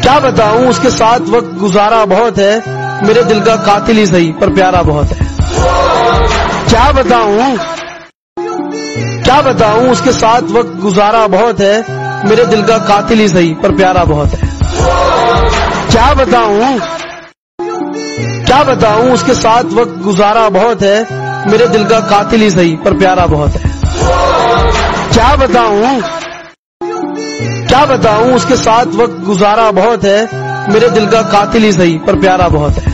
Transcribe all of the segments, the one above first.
کیا بتاؤں اس کے ساتھ وقت گزارا بہت ہے، میرے دل کا قاتل ہی صحیح پر پیارا بہت ہے۔ کیا بتاؤں اس کے ساتھ وقت گزارا بہت ہے، میرے دل کا قاتل ہی صحیح پر پیارا بہت ہے۔ کیا بتاؤں اس کے ساتھ وقت گزارا بہت ہے، میرے دل کا قاتل ہی صحیح پر پیارا بہت ہے۔ کیا بتاؤں اس کے ساتھ وقت گزارا بہت ہے، میرے دل کا قاتل ہی صحیح پر پیارا بہت ہے۔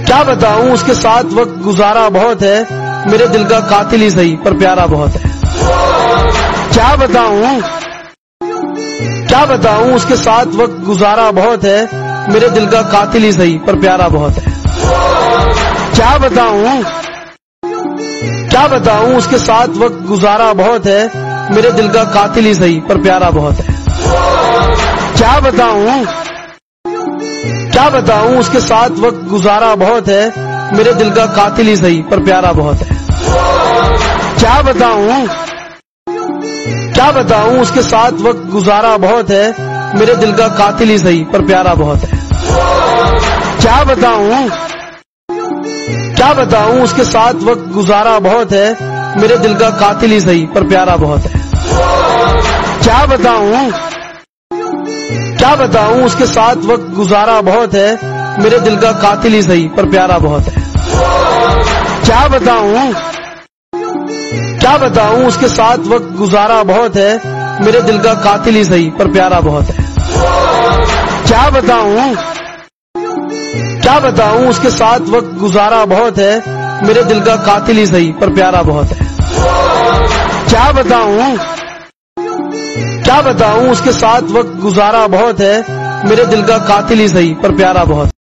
کیا بتاؤں اس کے ساتھ وقت گزارا بہت ہے، میرے دل کا قاتل ہی صحیح پر پیارا بہت ہے۔ کیا بتاؤں اس کے ساتھ وقت گزارا بہت ہے، میرے دل کا قاتل ہی صحیح پر پیارا بہت ہے۔ کیا بتاؤں اس کے ساتھ وقت گزارا بہت ہے، میرے دل کا قاتل ہی صحیح پر پیارا بہت ہے۔ کیا بتاؤں اس کے ساتھ وقت گزارا بہت ہے، میرے دل کا قاتل ہی صحیح پر پیارا بہت ہے۔ کیا بتاؤں اس کے ساتھ وقت گزارا بہت ہے، میرے دل کا قاتل ہی صحیح پر پیارا بہت ہے۔ کیا بتاؤں اس کے ساتھ وقت گزارا بہت ہے، میرے دل کا قاتل ہی صحیح پر پیارا بہت ہے۔ کیا بتاؤں اس کے ساتھ وقت گزارا بہت ہے، میرے دل کا قاتل ہی صحیح پر پیارا بہت ہے۔ کیا بتاؤں اس کے ساتھ وقت گزارا بہت ہے، میرے دل کا قاتل ہی صحیح پر پیارا بہت ہے۔ کیا بتاؤں اس کے ساتھ وقت گزارا بہت ہے، میرے دل کا قاتل ہی صحیح پر پیارا بہت ہے۔ کیا بتاؤں اس کے ساتھ وقت گزارا بہت ہے، میرے دل کا قاتل ہی صحیح پر پیارا بہت ہے۔